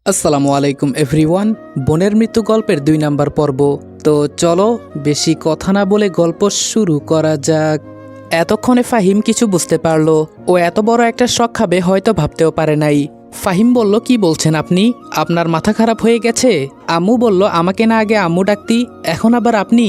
আসসালামু আলাইকুম এভরিওয়ান। বোনের মৃত্যু গল্পের 2 নাম্বার পর্ব। তো চলো বেশি কথা না বলে গল্প শুরু করা যাক। এতক্ষণে ফাহিম কিছু বুঝতে পারলো। ও এত বড় একটা শক খাবে হয়তো ভাবতেও পারে নাই। ফাহিম বলল, কি বলছেন আপনি? আপনার মাথা খারাপ হয়ে গেছে? আম্মু বলল, আমাকে না আগে আম্মু ডাকতি, এখন আবার আপনি?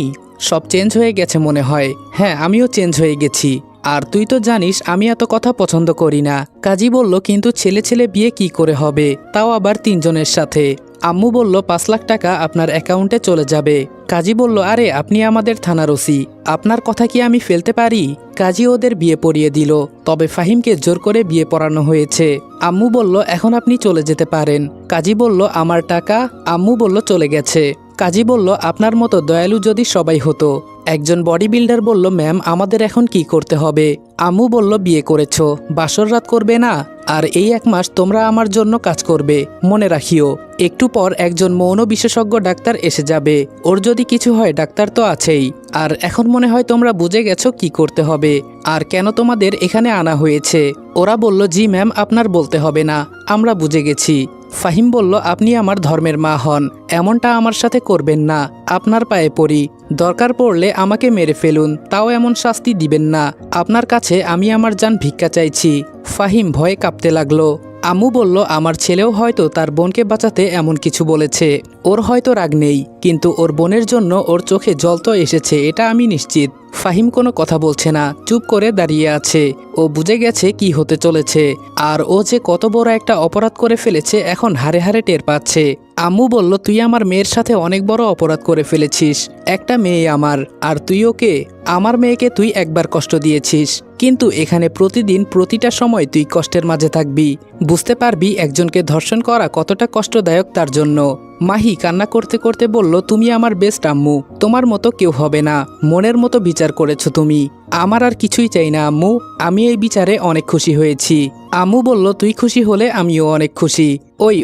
সব চেঞ্জ হয়ে গেছে মনে হয়। হ্যাঁ, আমিও চেঞ্জ হয়ে গেছি। আর তুই তো জানিস আমি এত কথা পছন্দ করি না। কাজী বলল, কিন্তু ছেলে ছেলে বিয়ে কি করে হবে, তাও আবার 3 জনের সাথে? আম্মু বলল, 5 লাখ টাকা আপনার অ্যাকাউন্টে চলে যাবে। কাজী বলল, আরে আপনি আমাদের থানার ওসি, আপনার কথা কি আমি ফেলতে পারি? কাজী ওদের বিয়ে পড়িয়ে দিল, তবে ফাহিমকে জোর করে বিয়ে পড়ানো হয়েছে। আম্মু বলল, এখন আপনি চলে যেতে পারেন। কাজী বলল, আমার টাকা? আম্মু বলল, চলে গেছে। কাজী বলল, আপনার মতো দয়ালু যদি সবাই হতো। একজন বডি বিল্ডার বলল, ম্যাম আমাদের এখন কি করতে হবে? আম্মু বলল, বিয়ে করেছ, বাসর রাত করবে না, আর এই 1 মাস তোমরা আমার জন্য কাজ করবে, মনে রাখিও। একটু পর একজন মৌন বিশেষজ্ঞ ডাক্তার এসে যাবে, ওর যদি কিছু হয় ডাক্তার তো আছেই। আর এখন মনে হয় তোমরা বুঝে গেছো কি করতে হবে আর কেন তোমাদের এখানে আনা হয়েছে। ওরা বলল, জি ম্যাম, আপনার বলতে হবে না, আমরা বুঝে গেছি। ফাহিম বলল, আপনি আমার ধর্মের মা হন, এমনটা আমার সাথে করবেন না, আপনার পায়ে পড়ি, দরকার পড়লে আমাকে মেরে ফেলুন, তাও এমন শাস্তি দিবেন না। আপনার কাছে আমি আমার জান ভিক্ষা চাইছি। ফাহিম ভয়ে কাঁপতে লাগলো। আম্মু বলল, আমার ছেলেও হয়তো তার বোনকে বাঁচাতে এমন কিছু বলেছে। ওর হয়তো রাগ নেই, কিন্তু ওর বোনের জন্য ওর চোখে জল তো এসেছে, এটা আমি নিশ্চিত। ফাহিম কোনো কথা বলছে না, চুপ করে দাঁড়িয়ে আছে। ও বুঝে গেছে কি হতে চলেছে, আর ও যে কত বড় একটা অপরাধ করে ফেলেছে এখন হাড়ে হাড়ে টের পাচ্ছে। আম্মু বলল, তুই আমার মেয়ের সাথে অনেক বড় অপরাধ করে ফেলেছিস। একটা মেয়ে আমার, আর তুই ওকে? আমার মেয়েকে তুই একবার কষ্ট দিয়েছিস, কিন্তু এখানে প্রতিদিন প্রতিটা সময় তুই কষ্টের মাঝে থাকবি। বুঝতে পারবি একজনকে ধর্ষণ করা কতটা কষ্টদায়ক তার জন্য। মাহি কান্না করতে করতে বলল, তুমি আমার বেস্ট আম্মু, তোমার মতো কেউ হবে না, মনের মতো বিচার করেছো তুমি। আমার আর কিছুই চাই না আম্মু, আমি এই বিচারে অনেক খুশি হয়েছি। আম্মু বলল, তুই খুশি হলে আমিও অনেক খুশি।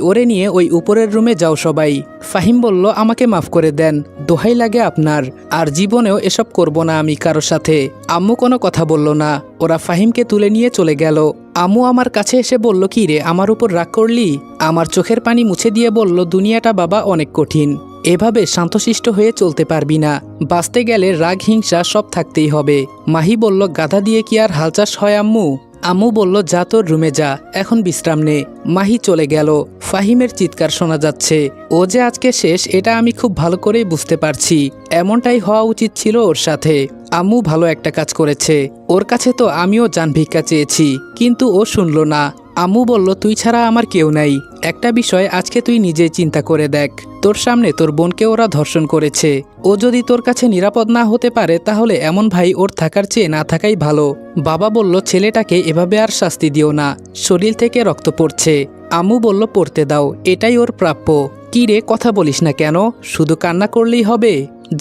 ওরে নিয়ে ওই উপরের রুমে যাও সবাই। ফাহিম বলল, আমাকে মাফ করে দেন, দোহাই লাগে আপনার, আর জীবনেও এসব করব না আমি কারোর সাথে। আম্মু কোনো কথা বলল না, ওরা ফাহিমকে তুলে নিয়ে চলে গেল। আম্মু আমার কাছে এসে বলল, কি রে আমার উপর রাগ করলি? আমার চোখের পানি মুছে দিয়ে বলল, দুনিয়াটা বাবা অনেক কঠিন, এভাবে শান্তশিষ্ট হয়ে চলতে পারবি না, বাঁচতে গেলে রাগ হিংসা সব থাকতেই হবে। মাহি বলল, গাধা দিয়ে কি আর হাল চাষ হয় আম্মু? আম্মু বলল, যা তোর রুমে যা, এখন বিশ্রাম নে। মাহি চলে গেল। ফাহিমের চিৎকার শোনা যাচ্ছে। ও যে আজকে শেষ এটা আমি খুব ভালো করেই বুঝতে পারছি, এমনটাই হওয়া উচিত ছিল ওর সাথে। আম্মু ভালো একটা কাজ করেছে, ওর কাছে তো আমিও জান ভিক্ষা চেয়েছি, কিন্তু ও শুনল না। আম্মু বলল, তুই ছাড়া আমার কেউ নাই, একটা বিষয় আজকে তুই নিজেই চিন্তা করে দেখ, তোর সামনে তোর বোনকে ওরা ধর্ষণ করেছে, ও যদি তোর কাছে নিরাপদ না হতে পারে তাহলে এমন ভাই ওর থাকার চেয়ে না থাকাই ভালো। বাবা বলল, ছেলেটাকে এভাবে আর শাস্তি দিও না, শরীর থেকে রক্ত পড়ছে। আম্মু বলল, পড়তে দাও, এটাই ওর প্রাপ্য। কি রে কথা বলিস না কেন? শুধু কান্না করলেই হবে?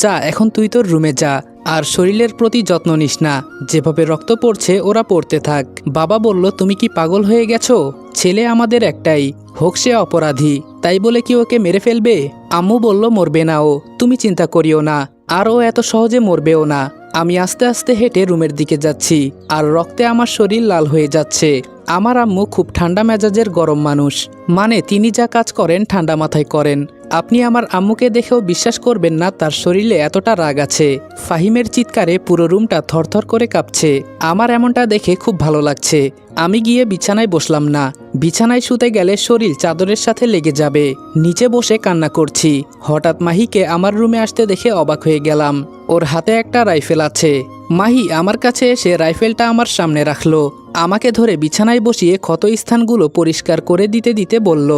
যা এখন তুই তোর রুমে যা, আর শরীরের প্রতি যত্ন নিস না, যেভাবে রক্ত পড়ছে ওরা পড়তে থাক। বাবা বলল, তুমি কি পাগল হয়ে গেছো? ছেলে আমাদের একটাই, হোক সে অপরাধী, তাই বলে কি ওকে মেরে ফেলবে? আম্মু বলল, মরবে না ও, তুমি চিন্তা করিও না, আর ও এত সহজে মরবেও না। আমি আস্তে আস্তে হেঁটে রুমের দিকে যাচ্ছি, আর রক্তে আমার শরীর লাল হয়ে যাচ্ছে। আমার আম্মু খুব ঠান্ডা মেজাজের গরম মানুষ, মানে তিনি যা কাজ করেন ঠান্ডা মাথায় করেন। আপনি আমার আম্মুকে দেখেও বিশ্বাস করবেন না তার শরীরে এতটা রাগ আছে। ফাহিমের চিৎকারে পুরো রুমটা থরথর করে কাঁপছে। আমার এমনটা দেখে খুব ভালো লাগছে। আমি গিয়ে বিছানায় বসলাম না, বিছানায় শুতে গেলে শরীর চাদরের সাথে লেগে যাবে। নিচে বসে কান্না করছি। হঠাৎ মাহিকে আমার রুমে আসতে দেখে অবাক হয়ে গেলাম। ওর হাতে একটা রাইফেল আছে। মাহি আমার কাছে এসে রাইফেলটা আমার সামনে রাখলো, আমাকে ধরে বিছানায় বসিয়ে ক্ষত স্থানগুলো পরিষ্কার করে দিতে দিতে বলল,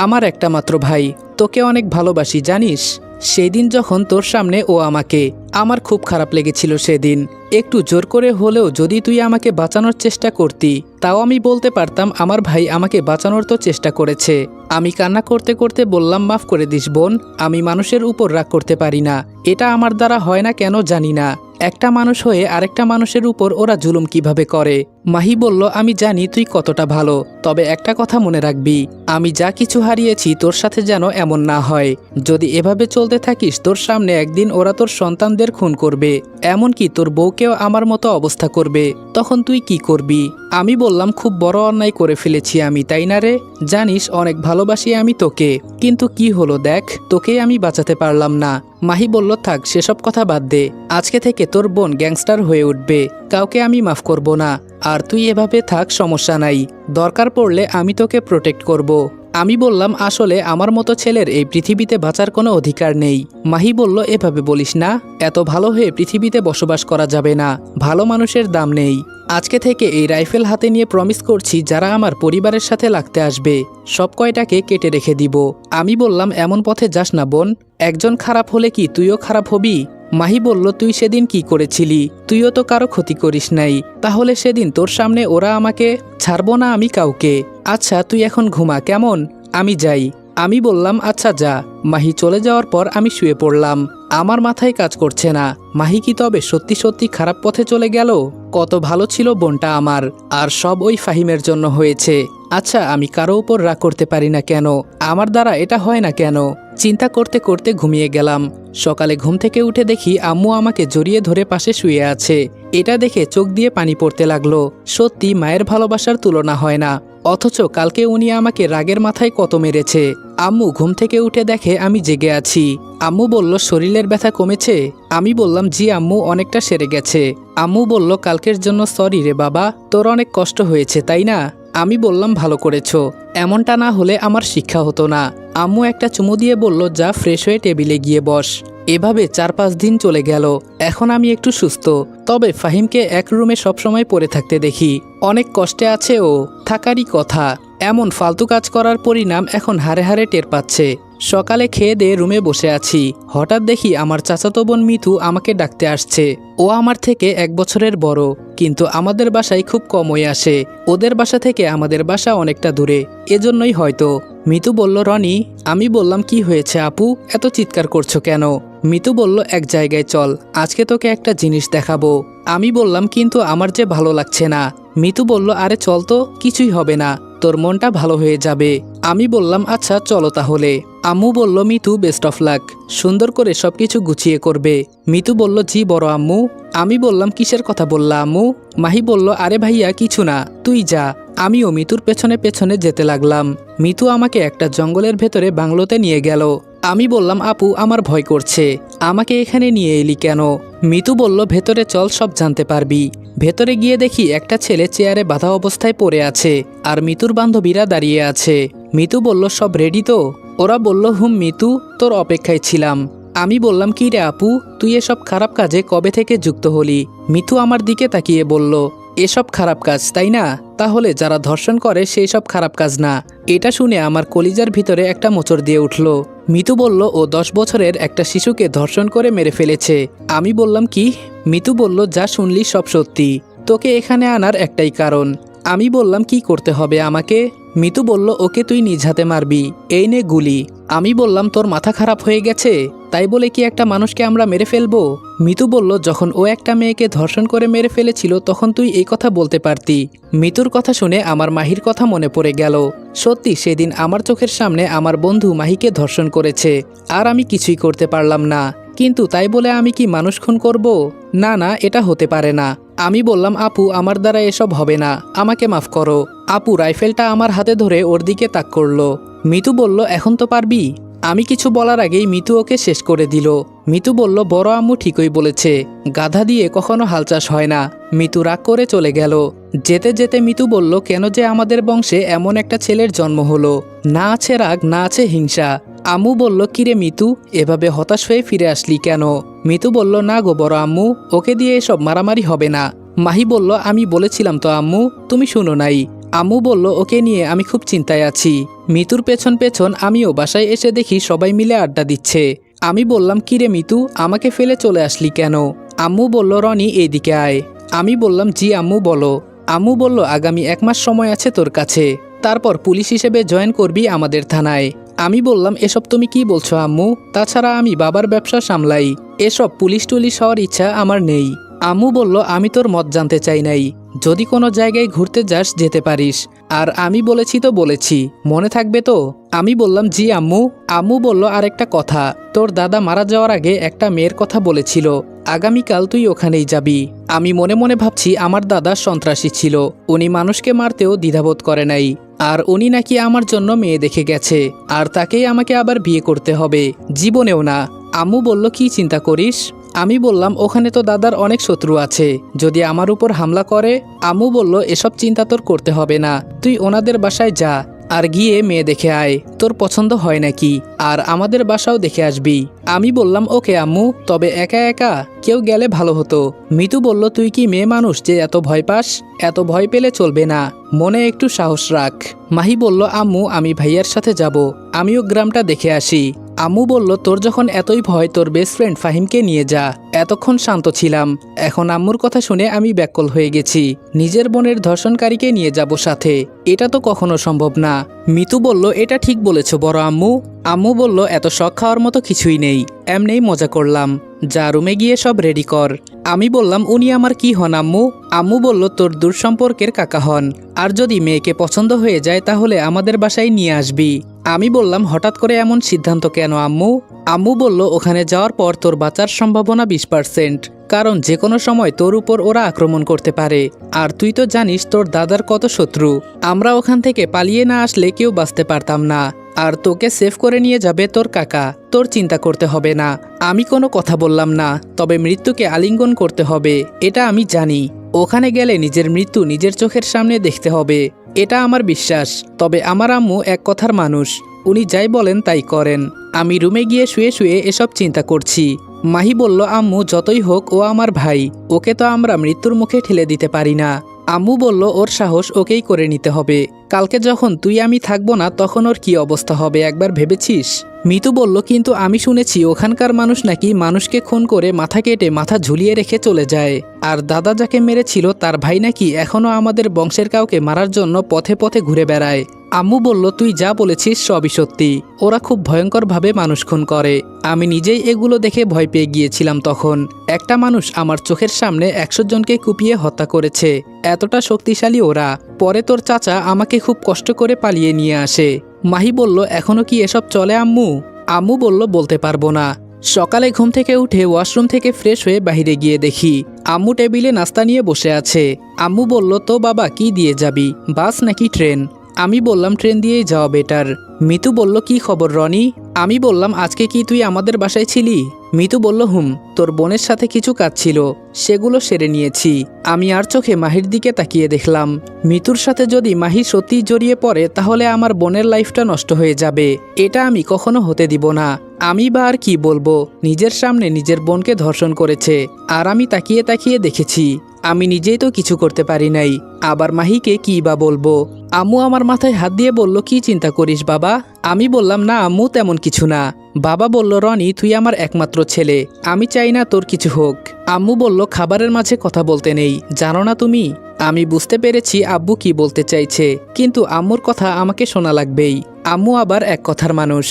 আমার একটা মাত্র ভাই, তোকে অনেক ভালোবাসি জানিস। সেদিন যখন তোর সামনে ও আমাকে, আমার খুব খারাপ লেগেছিল সেদিন। একটু জোর করে হলেও যদি তুই আমাকে বাঁচানোর চেষ্টা করতি, তাও আমি বলতে পারতাম আমার ভাই আমাকে বাঁচানোর তো চেষ্টা করেছে। আমি কান্না করতে করতে বললাম, মাফ করে দিস বোন, আমি মানুষের উপর রাগ করতে পারি না, এটা আমার দ্বারা হয় না কেন জানি না। একটা মানুষ হয়ে আরেকটা মানুষের উপর ওরা জুলুম কিভাবে করে। মাহি বলল, আমি জানি তুই কতটা ভালো, তবে একটা কথা মনে রাখবি, আমি যা কিছু হারিয়েছি তোর সাথে যেন এমন না হয়। যদি এভাবে চলতে থাকিস তোর সামনে একদিন ওরা তোর সন্তানদের নিজেদের খুন করবে, এমনকি তোর বউকেও আমার মতো অবস্থা করবে, তখন তুই কি করবি? আমি বললাম, খুব বড় অন্যায় করে ফেলেছি আমি, তাই না রে? জানিস অনেক ভালোবাসি আমি তোকে, কিন্তু কি হলো দেখ, তোকেই আমি বাঁচাতে পারলাম না। মাহি বলল, থাক সেসব কথা বাদ দে, আজকে থেকে তোর বোন গ্যাংস্টার হয়ে উঠবে, কাউকে আমি মাফ করব না। আর তুই এভাবে থাক, সমস্যা নাই, দরকার পড়লে আমি তোকে প্রোটেক্ট করব। আমি বললাম, আসলে আমার মতো ছেলের এই পৃথিবীতে বাঁচার কোনো অধিকার নেই। মাহি বলল, এভাবে বলিস না, এত ভালো হয়ে পৃথিবীতে বসবাস করা যাবে না, ভালো মানুষের দাম নেই। আজকে থেকে এই রাইফেল হাতে নিয়ে প্রমিস করছি, যারা আমার পরিবারের সাথে লাগতে আসবে সব কয়টাকে কেটে রেখে দিব। আমি বললাম, এমন পথে যাস না বোন, একজন খারাপ হলে কি তুইও খারাপ হবি? মাহি বলল, তুই সেদিন কি করেছিলি? তুইও তো কারো ক্ষতি করিস নাই, তাহলে সেদিন তোর সামনে ওরা আমাকে ছাড়বো না আমি কাউকে। আচ্ছা তুই এখন ঘুমা কেমন, আমি যাই। আমি বললাম, আচ্ছা যা। মাহি চলে যাওয়ার পর আমি শুয়ে পড়লাম। আমার মাথায় কাজ করছে না, মাহি কি তবে সত্যি সত্যি খারাপ পথে চলে গেল? কত ভালো ছিল বোনটা আমার, আর সব ওই ফাহিমের জন্য হয়েছে। আচ্ছা আমি কারো উপর রাগ করতে পারি না কেন? আমার দ্বারা এটা হয় না কেন? চিন্তা করতে করতে ঘুমিয়ে গেলাম। সকালে ঘুম থেকে উঠে দেখি আম্মু আমাকে জড়িয়ে ধরে পাশে শুয়ে আছে। এটা দেখে চোখ দিয়ে পানি পড়তে লাগলো। সত্যি মায়ের ভালোবাসার তুলনা হয় না, অথচ কালকে উনি আমাকে রাগের মাথায় কত মেরেছে। আম্মু ঘুম থেকে উঠে দেখে আমি জেগে আছি। আম্মু বলল, শরীরের ব্যথা কমেছে? আমি বললাম, জি আম্মু, অনেকটা সেরে গেছে। আম্মু বলল, কালকের জন্য সরি রে বাবা, তোর অনেক কষ্ট হয়েছে তাই না? আমি বললাম, ভালো করেছো, এমনটা না হলে আমার শিক্ষা হতো না। আম্মু একটা চুমু দিয়ে বলল, যা ফ্রেশ হয়ে টেবিলে গিয়ে বস। এভাবে 4-5 দিন চলে গেল। এখন আমি একটু সুস্থ, তবে ফাহিমকে এক রুমে সবসময় পড়ে থাকতে দেখি। অনেক কষ্টে আছে ও, থাকারই কথা। এমন ফালতু কাজ করার পরিণাম এখন হারে হারে টের পাচ্ছে। সকালে খেয়ে দিয়ে রুমে বসে আছি, হঠাৎ দেখি আমার চাচাতো বোন মিতু আমাকে ডাকতে আসছে। ও আমার থেকে 1 বছরের বড়, কিন্তু আমাদের বাসায় খুব কমই আসে। ওদের বাসা থেকে আমাদের বাসা অনেকটা দূরে, এজন্যই হয়তো। মিতু বলল, রনি। আমি বললাম, কি হয়েছে আপু, এত চিৎকার করছো কেন? মিতু বলল, এক জায়গায় চল, আজকে তোকে একটা জিনিস দেখাবো। আমি বললাম, কিন্তু আমার যে ভালো লাগছে না। মিতু বলল, আরে চল তো, কিছুই হবে না, তোর মনটা ভালো হয়ে যাবে। আমি বললাম, আচ্ছা চলো তাহলে। আম্মু বলল, মিতু বেস্ট অফ লাক, সুন্দর করে সবকিছু গুছিয়ে করবে। মিতু বলল, জি বড় আম্মু। আমি বললাম, কিসের কথা বললা আম্মু? মাহি বলল, আরে ভাইয়া কিছু না, তুই যা। আমিও মিতুর পেছনে পেছনে যেতে লাগলাম। মিতু আমাকে একটা জঙ্গলের ভেতরে বাংলোতে নিয়ে গেল। আমি বললাম, আপু আমার ভয় করছে, আমাকে এখানে নিয়ে এলি কেন? মিতু বলল, ভেতরে চল, সব জানতে পারবি। ভেতরে গিয়ে দেখি একটা ছেলে চেয়ারে বাঁধা অবস্থায় পড়ে আছে, আর মিতুর বান্ধবীরা দাঁড়িয়ে আছে। মিতু বলল, সব রেডি তো? ওরা বলল, হুম মিতু, তোর অপেক্ষায় ছিলাম। আমি বললাম, কি রে আপু, তুই এসব খারাপ কাজে কবে থেকে যুক্ত হলি? মিতু আমার দিকে তাকিয়ে বলল, এসব খারাপ কাজ তাই না? তাহলে যারা ধর্ষণ করে সেই সব খারাপ কাজ না। এটা শুনে আমার কলিজার ভিতরে একটা মোচড় দিয়ে উঠল। মিতু বলল, ও 10 বছরের একটা শিশুকে ধর্ষণ করে মেরে ফেলেছে। আমি বললাম, কি? মিতু বলল, যা শুনলি সব সত্যি, তোকে এখানে আনার একটাই কারণ। আমি বললাম, কি করতে হবে আমাকে? মিতু বলল, ওকে তুই নিজ হাতে মারবি, এই নে গুলি। আমি বললাম, তোর মাথা খারাপ হয়ে গেছে? তাই বলে কি একটা মানুষকে আমরা মেরে ফেলবো? মিতু বলল, যখন ও একটা মেয়েকে ধর্ষণ করে মেরে ফেলেছিল তখন তুই এই কথা বলতে পারতি। মিতুর কথা শুনে আমার মাহির কথা মনে পড়ে গেল। সত্যি সেদিন আমার চোখের সামনে আমার বন্ধু মাহিকে ধর্ষণ করেছে, আর আমি কিছুই করতে পারলাম না। কিন্তু তাই বলে আমি কি মানুষ খুন করব? না না, এটা হতে পারে না। আমি বললাম, আপু আমার দ্বারা এসব হবে না, আমাকে মাফ করো। আপু রাইফেলটা আমার হাতে ধরে ওর দিকে তাক করলো। মিতু বলল, এখন তো পারবি? আমি কিছু বলার আগেই মিতু ওকে শেষ করে দিল। মিতু বলল, বড় আম্মু ঠিকই বলেছে, গাধা দিয়ে কখনো হাল চাষ হয় না। মিতু রাগ করে চলে গেল। যেতে যেতে মিতু বলল, কেন যে আমাদের বংশে এমন একটা ছেলের জন্ম হলো, না আছে রাগ, না আছে হিংসা। আম্মু বলল, কিরে মিতু, এভাবে হতাশ হয়ে ফিরে আসলি কেন? মিতু বলল, না গো বড় আম্মু, ওকে দিয়ে এসব মারামারি হবে না। মাহি বলল, আমি বলেছিলাম তো আম্মু, তুমি শুনো নাই। আম্মু বলল, ওকে নিয়ে আমি খুব চিন্তায় আছি। মিতুর পেছন পেছন আমিও বাসায় এসে দেখি সবাই মিলে আড্ডা দিচ্ছে। আমি বললাম, কিরে মিতু, আমাকে ফেলে চলে আসলি কেন? আম্মু বলল, রনি এইদিকে আয়। আমি বললাম, জি আম্মু বলো। আম্মু বলল, আগামী 1 মাস সময় আছে তোর কাছে, তারপর পুলিশ হিসেবে জয়েন করবি আমাদের থানায়। আমি বললাম, এসব তুমি কি বলছো আম্মু? তাছাড়া আমি বাবার ব্যবসা সামলাই, এসব পুলিশ টুলিশ হওয়ার ইচ্ছা আমার নেই। আম্মু বলল, আমি তোর মত জানতে চাই নাই, যদি কোনো জায়গায় ঘুরতে যাস যেতে পারিস, আর আমি বলেছি তো বলেছি, মনে থাকবে তো? আমি বললাম, জি আম্মু। আম্মু বলল, আরেকটা কথা, তোর দাদা মারা যাওয়ার আগে একটা মেয়ের কথা বলেছিল, আগামীকাল তুই ওখানেই যাবি। আমি মনে মনে ভাবছি আমার দাদা সন্ত্রাসী ছিল, উনি মানুষকে মারতেও দ্বিধাবোধ করে নাই। আর উনি নাকি আমার জন্য মেয়ে দেখে গেছে, আর তাকেই আমাকে আবার বিয়ে করতে হবে, জীবনেও না। আম্মু বলল কি চিন্তা করিস? আমি বললাম ওখানে তো দাদার অনেক শত্রু আছে, যদি আমার উপর হামলা করে। আম্মু বলল এসব চিন্তা তোর করতে হবে না, তুই ওনাদের বাসায় যা, আর গিয়ে মেয়ে দেখে আয়, তোর পছন্দ হয় নাকি, আর আমাদের বাসাও দেখে আসবি। আমি বললাম ওকে আম্মু, তবে একা একা কেউ গেলে ভালো হতো। মিতু বলল তুই কি মেয়ে মানুষ যে এত ভয় পাস? এত ভয় পেলে চলবে না, মনে একটু সাহস রাখ। মাহি বলল আম্মু আমি ভাইয়ার সাথে যাব, আমিও গ্রামটা দেখে আসি। আম্মু বলল তোর যখন এতই ভয় তোর বেস্ট ফ্রেন্ড ফাহিমকে নিয়ে যা। এতক্ষণ শান্ত ছিলাম, এখন আম্মুর কথা শুনে আমি ব্যাকুল হয়ে গেছি। নিজের বোনের ধর্ষণকারীকে নিয়ে যাব সাথে, এটা তো কখনো সম্ভব না। মিতু বলল এটা ঠিক বলেছ বড় আম্মু। আম্মু বলল এত শখ খাওয়ার মতো কিছুই নেই, এমনিই মজা করলাম, যা রুমে গিয়ে সব রেডি কর। আমি বললাম উনি আমার কি হন আম্মু? আম্মু বলল তোর দূর সম্পর্কের কাকা হন, আর যদি মেয়েকে পছন্দ হয়ে যায় তাহলে আমাদের বাসায় নিয়ে আসবি। আমি বললাম হঠাৎ করে এমন সিদ্ধান্ত কেন আম্মু? আম্মু বলল ওখানে যাওয়ার পর তোর বাঁচার সম্ভাবনা 20%, কারণ যে কোনো সময় তোর উপর ওরা আক্রমণ করতে পারে, আর তুই তো জানিস তোর দাদার কত শত্রু। আমরা ওখান থেকে পালিয়ে না আসলে কেউ বাঁচতে পারতাম না, আর তোকে সেভ করে নিয়ে যাবে তোর কাকা, তোর চিন্তা করতে হবে না। আমি কোনো কথা বললাম না, তবে মৃত্যুকে আলিঙ্গন করতে হবে এটা আমি জানি। ওখানে গেলে নিজের মৃত্যু নিজের চোখের সামনে দেখতে হবে, এটা আমার বিশ্বাস। তবে আমার আম্মু এক কথার মানুষ, উনি যাই বলেন তাই করেন। আমি রুমে গিয়ে শুয়ে শুয়ে এসব চিন্তা করছি। মাহি বলল আম্মু যতই হোক ও আমার ভাই, ওকে তো আমরা মৃত্যুর মুখে ঠেলে দিতে পারি না। আম্মু বলল ওর সাহস ওকেই করে নিতে হবে, কালকে যখন তুই আমি থাকবো না তখন ওর কি অবস্থা হবে একবার ভেবেছিস? মিতু বলল কিন্তু আমি শুনেছি ওখানকার মানুষ নাকি মানুষকে খুন করে মাথা কেটে মাথা ঝুলিয়ে রেখে চলে যায়, আর দাদা যাকে মেরেছিল তার ভাই নাকি এখনও আমাদের বংশের কাউকে মারার জন্য পথে পথে ঘুরে বেড়ায়। আম্মু বলল তুই যা বলেছিস সবই সত্যি, ওরা খুব ভয়ঙ্করভাবে মানুষ খুন করে। আমি নিজেই এগুলো দেখে ভয় পেয়ে গিয়েছিলাম তখন। একটা মানুষ আমার চোখের সামনে 100 জনকে কুপিয়ে হত্যা করেছে, এতটা শক্তিশালী ওরা। পরে তোর চাচা আমাকে খুব কষ্ট করে পালিয়ে নিয়ে আসে। মাহি বলল এখনো কি এসব চলে আম্মু? আম্মু বলল বলতে পারবো না। সকালে ঘুম থেকে উঠে ওয়াশরুম থেকে ফ্রেশ হয়ে বাইরে গিয়ে দেখি আম্মু টেবিলে নাস্তা নিয়ে বসে আছে। আম্মু বলল তো বাবা কি দিয়ে যাবি, বাস নাকি ট্রেন? আমি বললাম ট্রেন দিয়েই যাওয়া বেটার। মিতু বলল কি খবর রনি? আমি বললাম আজকে কি তুই আমাদের বাসায় ছিলি? মিতু বলল তোর বোনের সাথে কিছু কাজ ছিল, সেগুলো সেরে নিয়েছি। আমি আর চোখে মাহির দিকে তাকিয়ে দেখলাম, মিতুর সাথে যদি মাহি সত্যিই জড়িয়ে পড়ে তাহলে আমার বোনের লাইফটা নষ্ট হয়ে যাবে, এটা আমি কখনো হতে দিব না। আমি বা আর কি বলবো, নিজের সামনে নিজের বোনকে ধর্ষণ করেছে, আর আমি তাকিয়ে তাকিয়ে দেখেছি। আমি নিজেই তো কিছু করতে পারি নাই, আবার মাহিকে কি বা বলবো? আম্মু আমার মাথায় হাত দিয়ে বলল কি চিন্তা করিস বাবা? আমি বললাম না আম্মু তেমন কিছু না। বাবা বলল রনি তুই আমার একমাত্র ছেলে, আমি চাই না তোর কিছু হোক। আম্মু বলল খাবারের মাঝে কথা বলতে নেই, জানো না তুমি? আমি বুঝতে পেরেছি আব্বু কি বলতে চাইছে, কিন্তু আম্মুর কথা আমাকে শোনা লাগবেই। আম্মু আবার এক কথার মানুষ।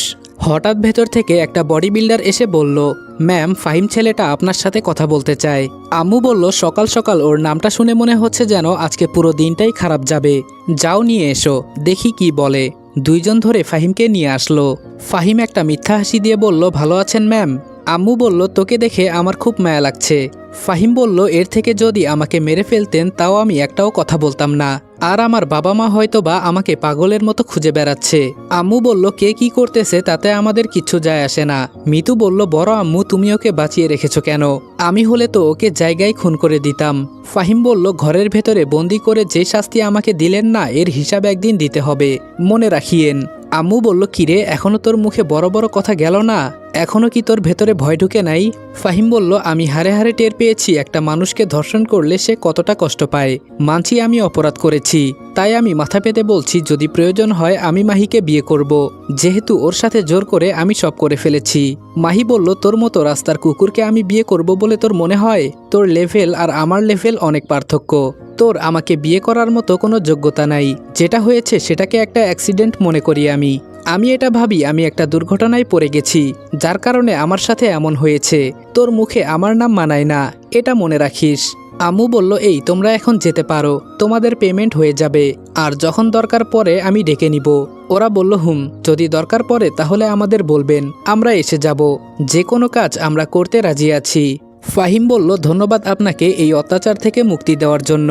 হঠাৎ ভেতর থেকে একটা বডি বিল্ডার এসে বলল ম্যাম ফাহিম ছেলেটা আপনার সাথে কথা বলতে চায়। আম্মু বলল সকাল সকাল ওর নামটা শুনে মনে হচ্ছে যেন আজকে পুরো দিনটাই খারাপ যাবে, যাও নিয়ে এসো দেখি কি বলে। 2 জন ধরে ফাহিমকে নিয়ে আসলো। ফাহিম একটা মিথ্যা হাসি দিয়ে বলল ভালো আছেন ম্যাম? আম্মু বলল তোকে দেখে আমার খুব মায়া লাগছে। ফাহিম বলল এর থেকে যদি আমাকে মেরে ফেলতেন তাও আমি একটাও কথা বলতাম না, আর আমার বাবা মা হয়তো বা আমাকে পাগলের মতো খুঁজে বেড়াচ্ছে। আম্মু বলল কে কি করতেছে তাতে আমাদের কিচ্ছু যায় আসে না। মিতু বলল বড় আম্মু তুমি ওকে বাঁচিয়ে রেখেছো কেন? আমি হলে তো ওকে জায়গায় খুন করে দিতাম। ফাহিম বলল ঘরের ভেতরে বন্দি করে যে শাস্তি আমাকে দিলেন না এর হিসাব একদিন দিতে হবে, মনে রাখিয়েন। আম্মু বলল কিরে এখনো তোর মুখে বড় বড় কথা গেল না? এখনো কি তোর ভেতরে ভয় ঢুকে নাই? ফাহিম বলল আমি হারে হারে টের পেয়েছি একটা মানুষকে ধর্ষণ করলে সে কতটা কষ্ট পায়। মানছি আমি অপরাধ করেছি, তাই আমি মাথা পেতে বলছি যদি প্রয়োজন হয় আমি মাহিকে বিয়ে করব, যেহেতু ওর সাথে জোর করে আমি সব করে ফেলেছি। মাহি বলল তোর মতো রাস্তার কুকুরকে আমি বিয়ে করব বলে তোর মনে হয়? তোর লেভেল আর আমার লেভেল অনেক পার্থক্য, তোর আমাকে বিয়ে করার মতো কোনো যোগ্যতা নাই। যেটা হয়েছে সেটাকে একটা অ্যাক্সিডেন্ট মনে করি আমি এটা ভাবি আমি একটা দুর্ঘটনায় পড়ে গেছি, যার কারণে আমার সাথে এমন হয়েছে। তোর মুখে আমার নাম মানায় না, এটা মনে রাখিস। আম্মু বলল এই তোমরা এখন যেতে পারো, তোমাদের পেমেন্ট হয়ে যাবে, আর যখন দরকার পড়ে আমি ডেকে নিব। ওরা বলল যদি দরকার পড়ে তাহলে আমাদের বলবেন, আমরা এসে যাব, যে কোনো কাজ আমরা করতে রাজি আছি। ফাহিম বলল, ধন্যবাদ আপনাকে এই অত্যাচার থেকে মুক্তি দেওয়ার জন্য।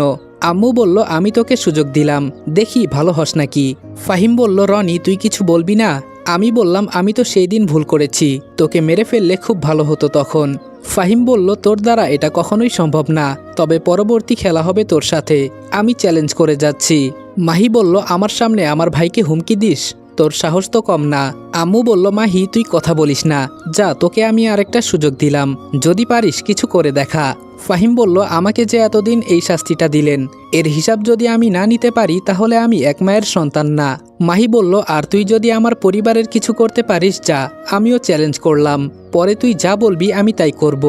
আম্মু বলল, আমি তোকে সুযোগ দিলাম, দেখি ভালো হস নাকি। ফাহিম বলল, রনি তুই কিছু বলবি না? আমি বললাম, আমি তো সেই দিন ভুল করেছি, তোকে মেরে ফেললে খুব ভালো হতো তখন। ফাহিম বলল, তোর দ্বারা এটা কখনোই সম্ভব না, তবে পরবর্তী খেলা হবে তোর সাথে, আমি চ্যালেঞ্জ করে যাচ্ছি। মাহি বলল, আমার সামনে আমার ভাইকে হুমকি দিস? তোর সাহস তো কম না। আম্মু বলল, মাহি তুই কথা বলিস না, যা তোকে আমি আরেকটা সুযোগ দিলাম, যদি পারিস কিছু করে দেখা। ফাহিম বলল, আমাকে যে এতদিন এই শাস্তিটা দিলেন, এর হিসাব যদি আমি না নিতে পারি তাহলে আমি এক মায়ের সন্তান না। মাহি বলল, আর তুই যদি আমার পরিবারের কিছু করতে পারিস যা, আমিও চ্যালেঞ্জ করলাম, পরে তুই যা বলবি আমি তাই করব।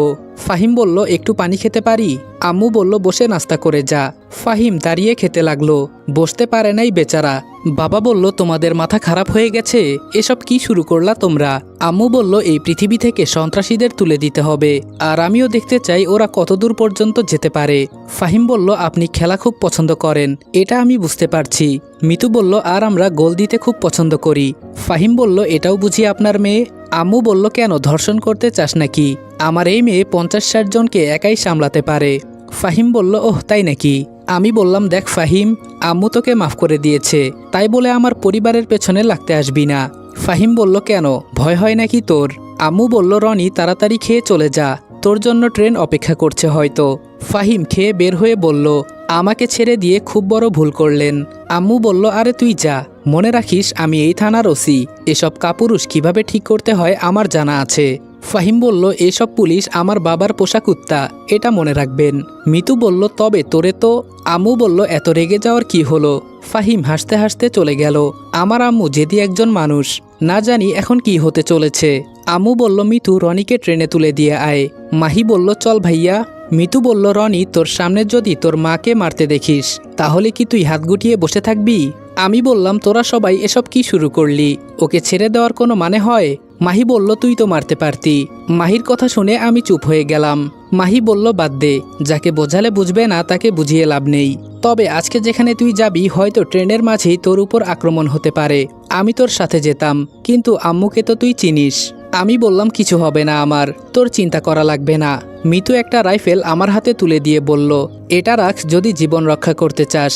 ফাহিম বলল, একটু পানি খেতে পারি? আম্মু বলল, বসে নাস্তা করে যা। ফাহিম দাঁড়িয়ে খেতে লাগলো, বসতে পারে নাই বেচারা। বাবা বলল, তোমাদের মাথা খারাপ হয়ে গেছে, এসব কি শুরু করলা তোমরা? আম্মু বলল, এই পৃথিবী থেকে সন্ত্রাসীদের তুলে দিতে হবে, আর আমিও দেখতে চাই ওরা কতদূর পর্যন্ত যেতে পারে। ফাহিম বলল, আপনি খেলা খুব পছন্দ করেন, এটা আমি বুঝতে পারছি। মিতু বলল, আর আমরা গোল দিতে খুব পছন্দ করি। ফাহিম বলল, এটাও বুঝি আপনার মেয়ে? আম্মু বলল, কেন ধর্ষণ করতে চাস নাকি? আমার এই মেয়ে 50-60 জনকে একাই সামলাতে পারে। ফাহিম বলল, ওহ তাই নাকি? আমি বললাম, দেখ ফাহিম, আম্মু তোকে মাফ করে দিয়েছে, তাই বলে আমার পরিবারের পেছনে লাগতে আসবি না। ফাহিম বলল, কেন, ভয় হয় নাকি তোর? আম্মু বলল, রনি তাড়াতাড়ি খেয়ে চলে যা, তোর জন্য ট্রেন অপেক্ষা করছে হয়তো। ফাহিম খেয়ে বের হয়ে বলল, আমাকে ছেড়ে দিয়ে খুব বড় ভুল করলেন। আম্মু বলল, আরে তুই যা, মনে রাখিস আমি এই থানার ওসি, এসব কাপুরুষ কিভাবে ঠিক করতে হয় আমার জানা আছে। ফাহিম বলল, এসব পুলিশ আমার বাবার পোষা কুত্তা, এটা মনে রাখবেন। মিতু বলল, তবে তোরে তো। আম্মু বলল, এত রেগে যাওয়ার কি হলো? ফাহিম হাসতে হাসতে চলে গেল। আমার আম্মু যেদি একজন মানুষ, না জানি এখন কি হতে চলেছে। আম্মু বলল, মিতু রনিকে ট্রেনে তুলে দিয়ে আয়। মাহি বলল, চল ভাইয়া। মিতু বলল, রনি তোর সামনে যদি তোর মাকে মারতে দেখিস তাহলে কি তুই হাত গুটিয়ে বসে থাকবি? আমি বললাম, তোরা সবাই এসব কি শুরু করলি? ওকে ছেড়ে দেওয়ার কোনো মানে হয়? মাহি বলল, তুই তো মারতে পারতি। মাহির কথা শুনে আমি চুপ হয়ে গেলাম। মাহি বলল, বাদ দে, যাকে বোঝালে বুঝবে না তাকে বুঝিয়ে লাভ নেই। তবে আজকে যেখানে তুই যাবি হয়তো ট্রেনের মাঝেই তোর উপর আক্রমণ হতে পারে, আমি তোর সাথে যেতাম, কিন্তু আম্মুকে তো তুই চিনিস। আমি বললাম, কিছু হবে না আমার, তোর চিন্তা করা লাগবে না। মিতু একটা রাইফেল আমার হাতে তুলে দিয়ে বলল, এটা রাখ যদি জীবন রক্ষা করতে চাস,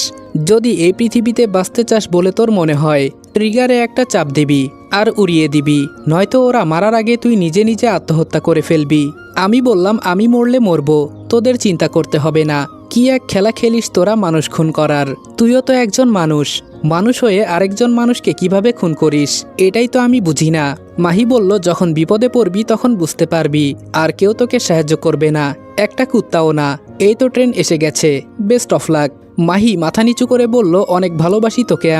যদি এই পৃথিবীতে বাঁচতে চাস বলে তোর মনে হয়, ট্রিগারে একটা চাপ দিবি আর উড়িয়ে দিবি, নয়তো ওরা মারার আগে তুই নিজে নিজে আত্মহত্যা করে ফেলবি। আমি বললাম, আমি মরলে মরবো, তোদের চিন্তা করতে হবে না। কি এক খেলা খেলিস তোরা মানুষ খুন করার? তুইও তো একজন মানুষ, মানুষ হয়ে আরেকজন মানুষকে কিভাবে খুন করিস এটাই তো আমি বুঝি না। মাহি বলল, যখন বিপদে পড়বি তখন বুঝতে পারবি, আর কেউ তোকে সাহায্য করবে না, একটা কুত্তাও না। এই তো ট্রেন এসে গেছে, বেস্ট অফ লাক। মাহি মাথা নিচু করে বলল, অনেক ভালোবাসি তোকে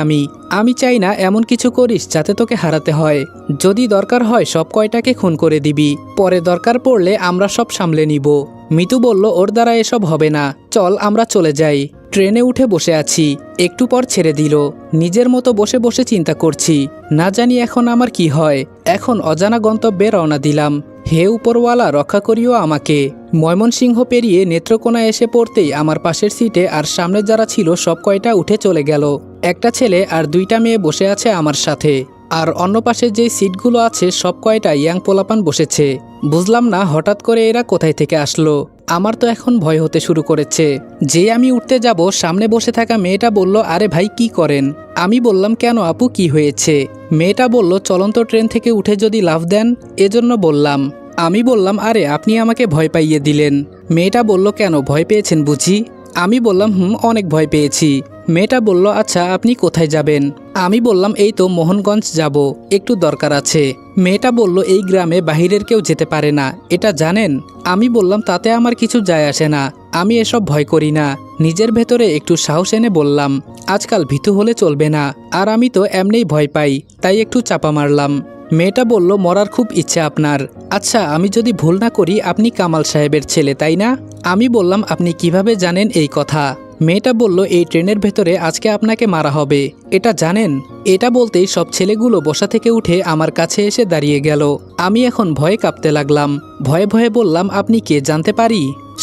আমি চাই না এমন কিছু করিস যাতে তোকে হারাতে হয়। যদি দরকার হয় সব কয়টাকে খুন করে দিবি, পরে দরকার পড়লে আমরা সব সামলে নিব। মিতু বলল, ওর দ্বারা এসব হবে না, চল আমরা চলে যাই। ট্রেনে উঠে বসে আছি, একটু পর ছেড়ে দিল। নিজের মতো বসে বসে চিন্তা করছি, না জানি এখন আমার কি হয়। এখন অজানা গন্তব্যে রওনা দিলাম। হে উপরওয়ালা, রক্ষা করিও আমাকে। ময়মনসিংহ পেরিয়ে নেত্রকোনা এসে পড়তেই আমার পাশের সিটে আর সামনে যারা ছিল সব কয়টা উঠে চলে গেল। একটা ছেলে আর 2টা মেয়ে বসে আছে আমার সাথে, আর অন্য পাশে যে সিটগুলো আছে সব কয়টা ইয়াং পোলাপান বসেছে। বুঝলাম না হঠাৎ করে এরা কোথায় থেকে আসলো। আমার তো এখন ভয় হতে শুরু করেছে। যে আমি উঠতে যাব সামনে বসে থাকা মেয়েটা বলল, আরে ভাই কি করেন? আমি বললাম, কেন আপু কি হয়েছে? মেয়েটা বলল, চলন্ত ট্রেন থেকে উঠে যদি লাফ দেন, এজন্য বললাম। আমি বললাম, আরে আপনি আমাকে ভয় পাইয়ে দিলেন। মেয়েটা বলল, কেন ভয় পেয়েছেন বুঝি? আমি বললাম, অনেক ভয় পেয়েছি। মেয়েটা বলল, আচ্ছা আপনি কোথায় যাবেন? আমি বললাম, এই তো মোহনগঞ্জ যাব, একটু দরকার আছে। মেয়েটা বলল, এই গ্রামে বাহিরের কেউ যেতে পারে না, এটা জানেন? আমি বললাম, তাতে আমার কিছু যায় আসে না, আমি এসব ভয় করি না। নিজের ভেতরে একটু সাহস এনে বললাম, আজকাল ভীতু হলে চলবে না, আর আমি তো এমনিই ভয় পাই, তাই একটু চাপা মারলাম। মেয়েটা বলল, মরার খুব ইচ্ছে আপনার? আচ্ছা আমি যদি ভুল না করি আপনি কামাল সাহেবের ছেলে তাই না? আমি বললাম, আপনি কিভাবে জানেন এই কথা? মেয়েটা বলল, এই ট্রেনের ভেতরে আজকে আপনাকে মারা হবে, এটা জানেন? এটা বলতেই সব ছেলেগুলো বসা থেকে উঠে আমার কাছে এসে দাঁড়িয়ে গেল। আমি এখন ভয়ে কাঁপতে লাগলাম। ভয়ে ভয়ে বললাম, আপনি কে জানতে পারি?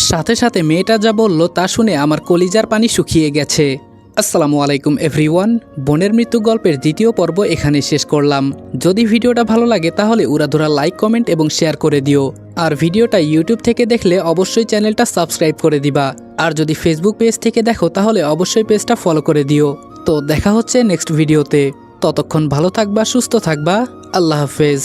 সাথে সাথে মেয়েটা যা বলল তা শুনে আমার কলিজার পানি শুকিয়ে গেছে। আসসালামু আলাইকুম এভরিওয়ান। বোনের মৃত্যু গল্পের দ্বিতীয় পর্ব এখানে শেষ করলাম। যদি ভিডিওটা ভালো লাগে তাহলে উড়াধুরা লাইক, কমেন্ট এবং শেয়ার করে দিও। আর ভিডিওটা ইউটিউব থেকে দেখলে অবশ্যই চ্যানেলটা সাবস্ক্রাইব করে দিবা। আর যদি ফেসবুক পেজ থেকে দেখো তাহলে অবশ্যই পেজটা ফলো করে দিও। তো দেখা হচ্ছে নেক্সট ভিডিওতে। ততক্ষণ ভালো থাকবা, সুস্থ থাকবা। আল্লাহ হাফেজ।